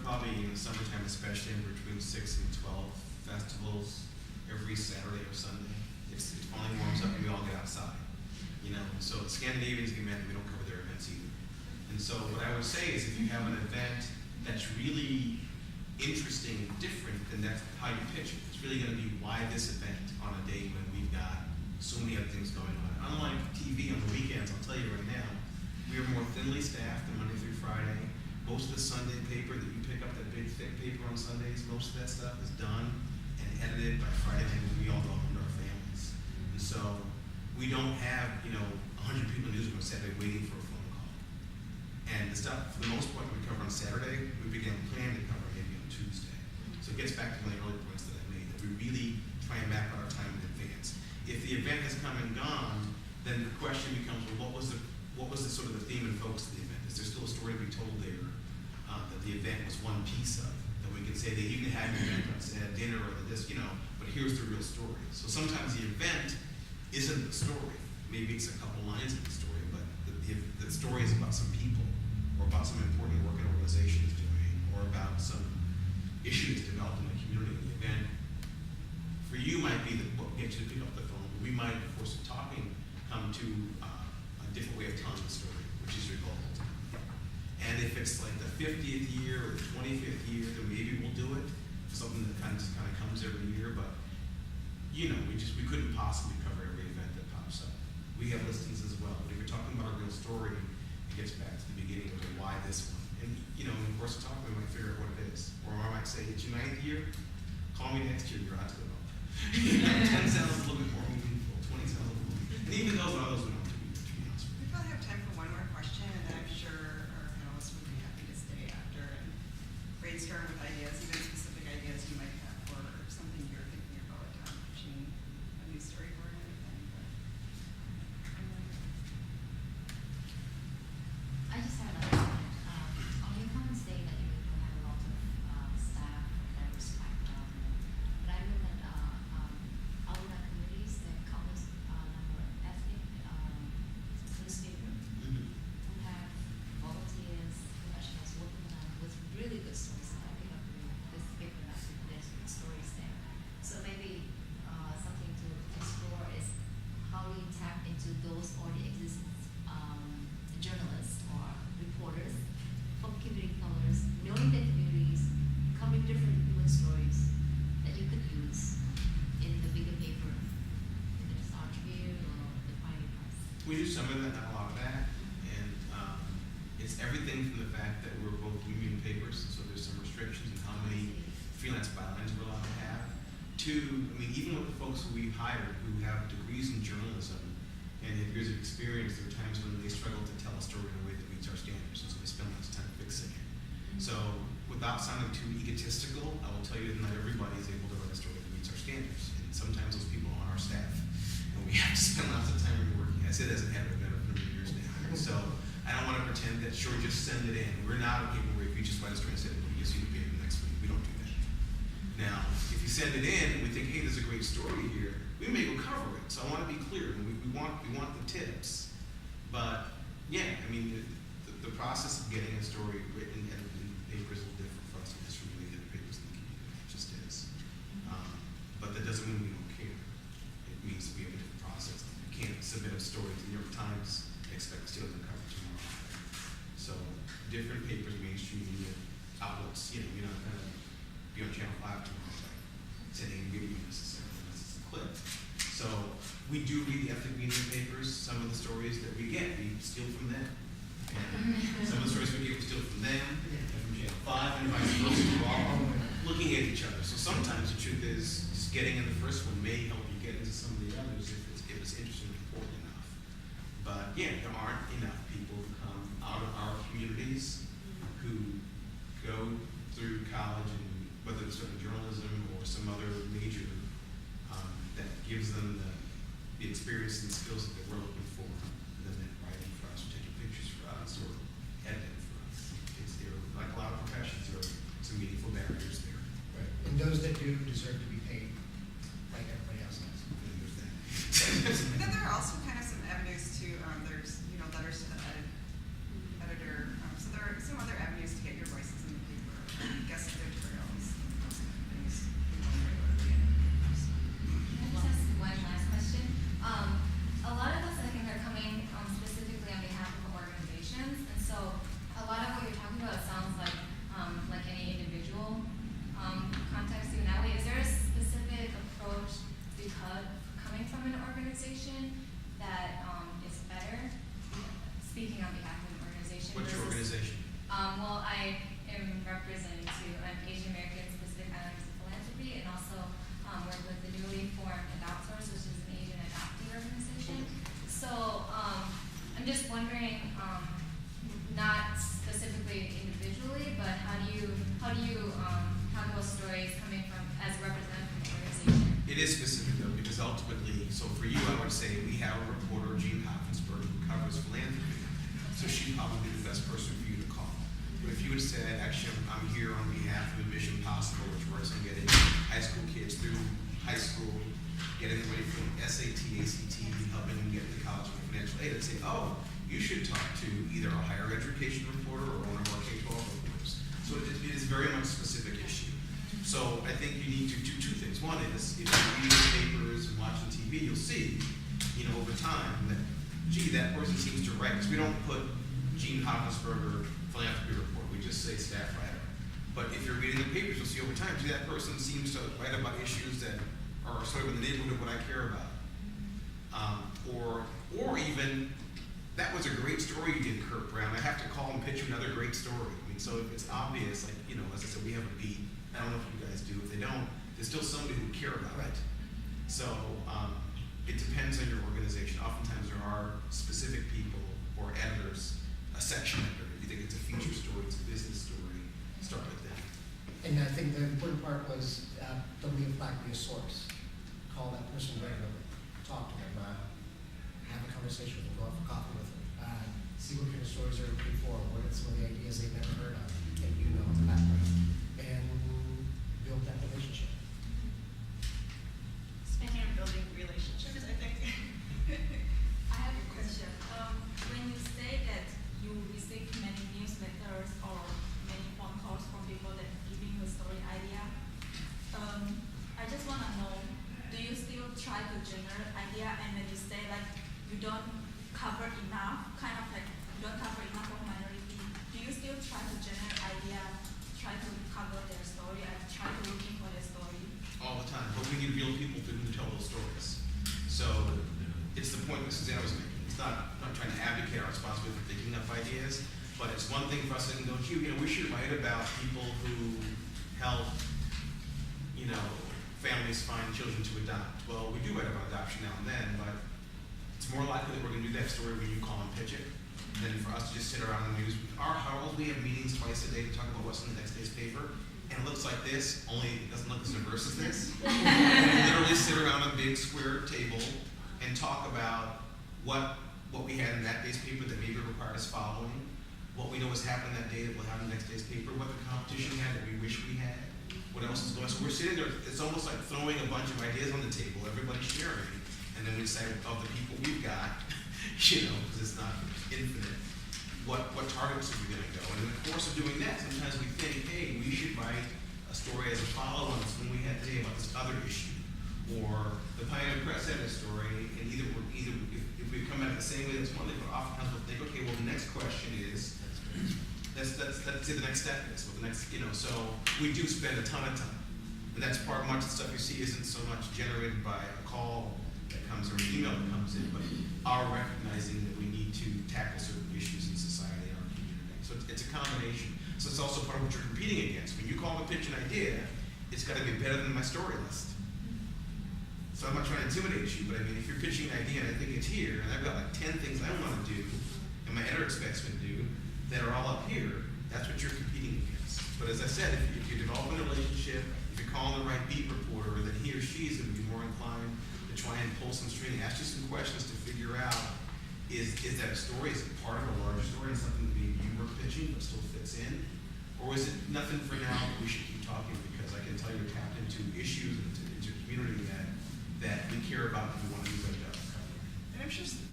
probably in the summertime, especially between 6 and 12 festivals every Saturday or Sunday. It finally warms up and we all get outside. You know, so the Scandinavians get mad that we don't cover their events either. And so what I would say is if you have an event that's really interesting and different, then that's how you pitch it. It's really going to be why this event on a day when we've got so many other things going on. Unlike TV on the weekends, I'll tell you right now, we are more thinly staffed than Monday through Friday. Most of the Sunday paper that you pick up, that big thick paper on Sundays, most of that stuff is done and edited by Friday night when we all go home to our families. And so we don't have, 100 people in the newsroom on Saturday waiting for a phone call. And the stuff, for the most part, that we cover on Saturday, we began planning to cover maybe on Tuesday. So it gets back to one of the earlier points that I made, that we really try and map out our time in advance. If the event has come and gone, then the question becomes, well, what was the sort of the theme and focus of the event? Is there still a story to be told there that the event was one piece of? That we can say they even had an event on say, dinner or this, but here's the real story. So sometimes the event isn't the story. Maybe it's a couple lines of the story, but the story is about some people, or about some important work an organization is doing, or about some issue that's developed in the community. The event for you might be what gets you to pick up the phone. We might, of course, of talking, come to a different way of telling the story, which is your goal. And if it's like the 50th year or the 25th year, then maybe we'll do it. Something that kind of comes every year, but we couldn't possibly cover every event that pops up. We have listings as well, but if you're talking about a real story, it gets back to the beginning of why this one. And of course, we're talking, we might figure out what it is. Or I might say, it's your 9th year, call me next year, you're out to the vote. 10 sounds a little bit more meaningful, 20 sounds a little more. And even those are those we don't have to be honest with. We probably have time for one more question, and then I'm sure our panelists would be happy to stay after and brainstorm with ideas, even specific ideas you might have for something you're thinking about pitching a new storyboard or anything. I just have another comment. On your comments say that you don't have a lot of staff from diverse background, but I know that our communities, there are countless number of ethnic newspapers who have volunteers, professionals working with really good stories. And I pick up this paper and there's good stories there. So maybe something to explore is how we tap into those already existing journalists or reporters from community colors, knowing their communities, covering different human stories that you could use in the bigger paper, in the Star Tribune or the Pina Press. We do some of that, not a lot of that, and it's everything from the fact that we're both union papers, so there's some restrictions on how many freelance bylines we're allowed to have, to, even with the folks who we've hired who have degrees in journalism and have years of experience, there are times when they struggle to tell a story in a way that meets our standards, and so they spend lots of time fixing it. So without sounding too egotistical, I will tell you that not everybody is able to write a story that meets our standards, and sometimes those people are on our staff, and we have to spend lots of time working. I say that as a head of it for years now, and so I don't want to pretend that sure, just send it in. We're not a paper where if you just write a story and send it, you see the paper next week. We don't do that. Now, if you send it in and we think, hey, there's a great story here, we may go cover it. So I want to be clear. We want the tips, but yeah, the process of getting a story written and edited in paper is a little different for us than just from many other papers in the community. It just is. But that doesn't mean we don't care. It means we have a different process. You can't submit a story to the New York Times and expect to have it covered tomorrow. So different papers, mainstream media outlets. You're not going to be on Channel 5 tomorrow, like sending a video necessarily. That's a clip. So we do read the ethnic media papers. Some of the stories that we get, we steal from them. And some of the stories we get, we steal from them, and from Channel 5, and vice versa. We're all looking at each other. So sometimes the truth is, just getting in the first one may help you get into some of the others if it's interesting and important enough. But yeah, there aren't enough people who come out of our communities who go through college, and whether it's in journalism or some other major that gives them the experience and skills that we're looking for, and then writing for us, or taking pictures for us, or editing for us. There, like a lot of professions, there are some meaningful barriers there. Right. And those that do deserve to be paid, like everybody else does. But then there are also kind of some avenues to, there's letters to the editor. So there are some other avenues to get your voices in the paper. am representing to Asian Americans, Pacific Islanders in Philanthropy, and also work with the newly formed Adopt Source, which is an Asian adoptee organization. So I'm just wondering, not specifically individually, but how do you have those stories coming from as a representative from the organization? It is specific though, because ultimately, so for you, I would say we have a reporter, Jean Hoffensberg, who covers philanthropy. So she'd probably be the best person for you to call. But if you had said, actually, I'm here on behalf of Mission Possible, which works on getting high school kids through high school, getting them ready for SAT, ACT, helping them get into college with financial aid, I'd say, oh, you should talk to either a higher education reporter or one of our K-12 reporters. So it is very much a specific issue. So I think you need to do two things. One is, if you read the papers and watching TV, you'll see, over time that, gee, that person seems to write. Because we don't put Gene Hoffensberger philanthropy report. We just say staff writer. But if you're reading the papers, you'll see over time, gee, that person seems to write about issues that are sort of in the neighborhood of what I care about. Or even, that was a great story you did, Kurt Brown. I have to call and pitch you another great story. I mean, so if it's obvious, like, as I said, we have a beat. I don't know if you guys do. If they don't, there's still somebody who would care about it. So it depends on your organization. Oftentimes there are specific people or editors, a section editor. If you think it's a feature story, it's a business story, start with that. And I think the important part was don't be a flag, be a source. Call that person regularly, talk to them, have a conversation with them, go out for coffee with them, see what kind of stories they're looking for, what are some of the ideas they've never heard of, and in the background, and build that relationship. Speaking of building relationships, I think. I have a question. When you say that you receive many newsletters or many phone calls from people that giving you a story idea, I just want to know, do you still try to generate idea, and when you say like you don't cover enough, kind of like you don't cover enough of minority, do you still try to generate idea, try to cover their story and try to looking for their story? All the time. But we need real people to tell those stories. So it's the point that Susanna was making. It's not trying to advocate our responsibility for thinking up ideas, but it's one thing for us to go, we should write about people who help, families find children to adopt. Well, we do write about adoption now and then, but it's more likely that we're going to do that story when you call and pitch it than for us to just sit around the news. Our Harold, we have meetings twice a day to talk about what's in the next day's paper, and it looks like this, only it doesn't look as diverse as this. And we literally sit around a big square table and talk about what we had in that day's paper that maybe required us following, what we know has happened that day that will happen in the next day's paper, what the competition had that we wish we had, what else is going on. So we're sitting there, it's almost like throwing a bunch of ideas on the table, everybody's sharing, and then we decide of the people we've got, because it's not infinite, what targets are we going to go? And in the course of doing that, sometimes we think, hey, we should write a story as a follow-on to something we had today about this other issue. Or the Pioneer Press had a story, and either if we come at it the same way, that's one thing, but oftentimes we'll think, okay, well, the next question is, let's say the next step is, well, the next, so we do spend a ton of time. And that's part of much of the stuff you see isn't so much generated by a call that comes or an email that comes in, but our recognizing that we need to tackle certain issues in society and our community. So it's a combination. So it's also part of what you're competing against. When you call and pitch an idea, it's got to be better than my story list. So I'm not trying to intimidate you, but I mean, if you're pitching an idea and I think it's here, and I've got like 10 things I want to do, and my editor expects me to do, that are all up here, that's what you're competing against. But as I said, if you develop a relationship, if you're calling the right beat reporter, then he or she is going to be more inclined to try and pull some string, ask you some questions to figure out, is that a story, is it part of a larger story and something that maybe you were pitching but still fits in? Or is it nothing for now, but we should keep talking, because I can tell you're tapped into issues and into community that we care about and we want to do a better job of covering. And I'm sure